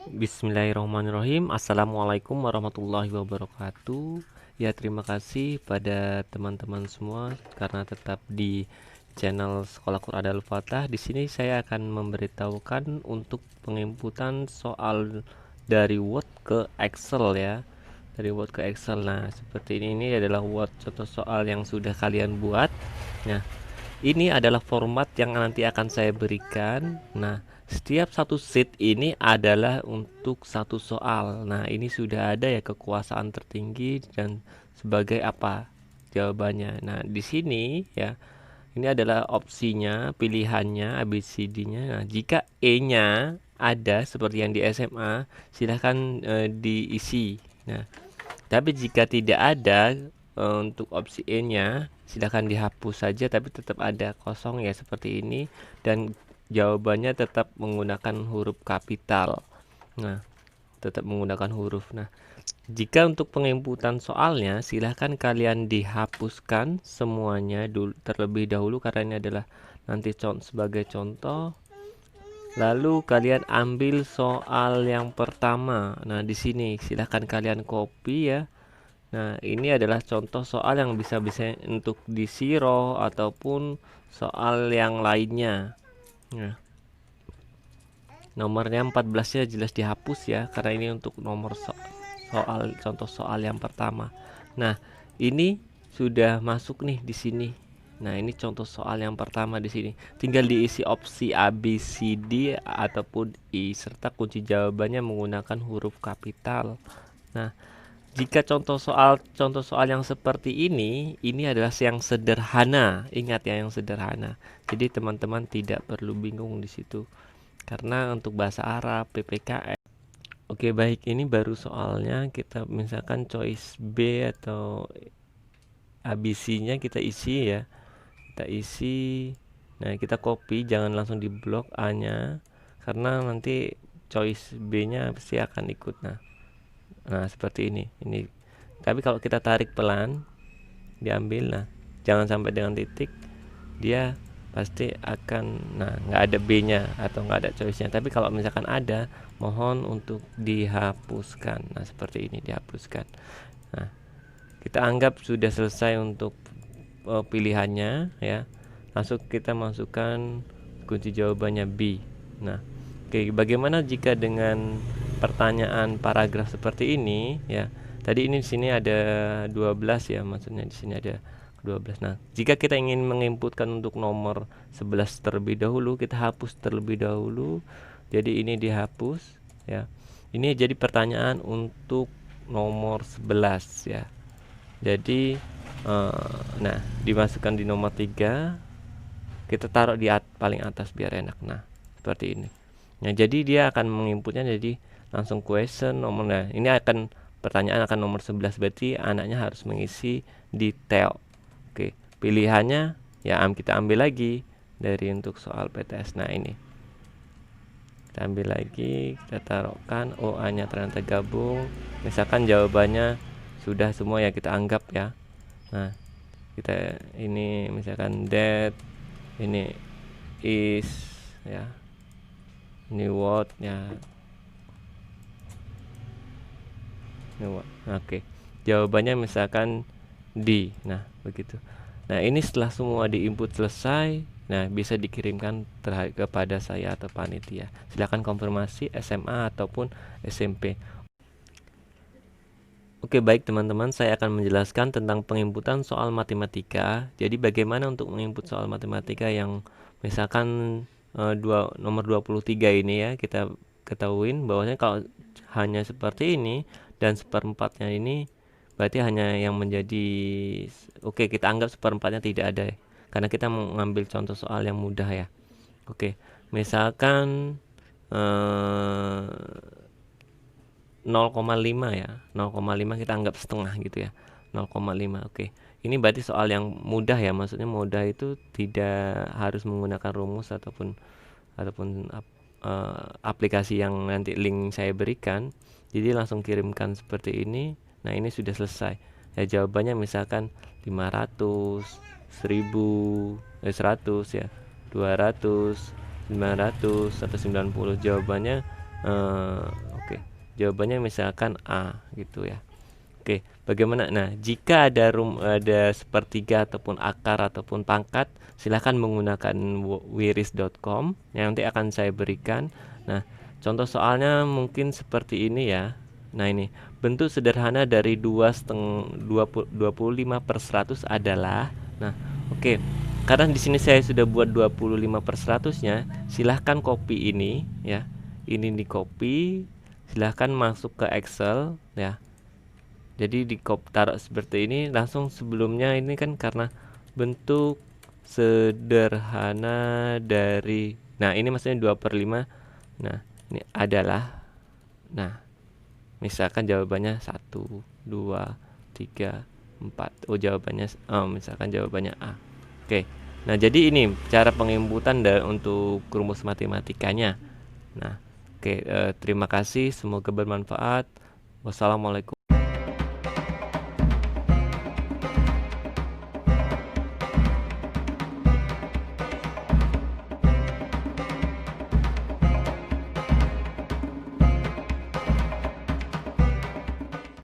Bismillahirrahmanirrahim. Assalamualaikum warahmatullahi wabarakatuh. Ya, terima kasih pada teman-teman semua karena tetap di channel Sekolah Quran Al-Fatah. Di sini saya akan memberitahukan untuk penginputan soal dari Word ke Excel ya. Dari Word ke Excel. Nah, seperti ini adalah Word contoh soal yang sudah kalian buat. Nah, ini adalah format yang nanti akan saya berikan. Nah, setiap satu sheet ini adalah untuk satu soal. Nah, ini sudah ada ya kekuasaan tertinggi dan sebagai apa jawabannya. Nah, di sini ya, ini adalah opsinya, pilihannya, ABCD-nya. Nah, jika E-nya ada seperti yang di SMA, silahkan diisi. Nah, tapi jika tidak ada untuk opsi E-nya, silakan dihapus saja tapi tetap ada kosong ya seperti ini dan jawabannya tetap menggunakan huruf kapital. Nah, tetap menggunakan huruf. Nah, jika untuk penginputan soalnya silahkan kalian dihapuskan semuanya dulu terlebih dahulu karena ini adalah nanti sebagai contoh. Lalu kalian ambil soal yang pertama. Nah, di sini silahkan kalian copy ya. Nah, ini adalah contoh soal yang bisa-bisa untuk di Siro ataupun soal yang lainnya. Nah, nomornya 14-nya jelas dihapus ya, karena ini untuk nomor soal contoh soal yang pertama. Nah, ini sudah masuk nih di sini. Nah, ini contoh soal yang pertama di sini. Tinggal diisi opsi A, B, C, D ataupun I serta kunci jawabannya menggunakan huruf kapital. Nah, jika contoh soal yang seperti ini adalah yang sederhana. Ingat ya, yang sederhana. Jadi teman-teman tidak perlu bingung di situ. Karena untuk bahasa Arab, PPKN. Oke, baik, ini baru soalnya. Kita misalkan choice B atau ABC-nya kita isi ya. Kita isi. Nah, kita copy, jangan langsung di blok A-nya karena nanti choice B-nya pasti akan ikut. Nah, seperti ini. Tapi kalau kita tarik pelan, diambil, nah jangan sampai dengan titik, dia pasti akan, nah nggak ada B-nya atau nggak ada choice-nya. Tapi kalau misalkan ada, mohon untuk dihapuskan. Nah, seperti ini dihapuskan. Nah, kita anggap sudah selesai untuk pilihannya ya. Langsung kita masukkan kunci jawabannya B. Nah, oke, bagaimana jika dengan pertanyaan paragraf seperti ini ya? Tadi ini di sini ada 12 ya, maksudnya di sini ada 12. Nah, jika kita ingin menginputkan untuk nomor 11 terlebih dahulu, kita hapus terlebih dahulu. Jadi ini dihapus ya. Ini jadi pertanyaan untuk nomor 11 ya. Jadi nah, dimasukkan di nomor 3, kita taruh di paling atas biar enak. Nah, seperti ini. Nah, jadi dia akan menginputnya jadi langsung question nomornya. Ini akan pertanyaan akan nomor 11, berarti anaknya harus mengisi detail. Oke, pilihannya ya kita ambil lagi dari untuk soal PTS. Nah, ini kita ambil lagi, kita taruhkan OA-nya ternyata gabung. Misalkan jawabannya sudah semua ya, kita anggap ya. Nah, kita ini misalkan that, ini is ya, ini what ya, ini what. Oke, jawabannya misalkan D. Nah, begitu. Nah, ini setelah semua diinput selesai, nah bisa dikirimkan kepada saya atau panitia. Silakan konfirmasi SMA ataupun SMP. Oke, baik teman-teman, saya akan menjelaskan tentang penginputan soal matematika. Jadi bagaimana untuk menginput soal matematika yang misalkan nomor 23 ini ya, kita ketahuin bahwasanya kalau hanya seperti ini dan seperempatnya ini berarti hanya yang menjadi, oke, kita anggap seperempatnya tidak ada ya, karena kita mengambil contoh soal yang mudah ya. Oke, misalkan 0,5 ya, 0,5 kita anggap setengah gitu ya, 0,5. Oke, ini berarti soal yang mudah ya, maksudnya mudah itu tidak harus menggunakan rumus ataupun aplikasi yang nanti link saya berikan. Jadi langsung kirimkan seperti ini. Nah, ini sudah selesai ya, jawabannya misalkan 500, 1000, 100 ya, 200, 900 atau 90. Jawabannya jawabannya misalkan A gitu ya. Oke, bagaimana? Nah, jika ada sepertiga ataupun akar ataupun pangkat, silahkan menggunakan wiris.com yang nanti akan saya berikan. Nah, contoh soalnya mungkin seperti ini ya. Nah, ini bentuk sederhana dari 25/100 adalah. Nah, oke. Karena di sini saya sudah buat 25/100-nya, silahkan copy ini ya. Ini di copy, silahkan masuk ke Excel ya. Jadi taruh seperti ini langsung. Sebelumnya ini kan karena bentuk sederhana dari, nah ini maksudnya 2/5. Nah ini adalah, nah misalkan jawabannya 1, 2, 3, 4. Oh jawabannya misalkan jawabannya A. Oke, nah jadi ini cara penginputan untuk rumus matematikanya. Nah oke, terima kasih, semoga bermanfaat. Wassalamualaikum.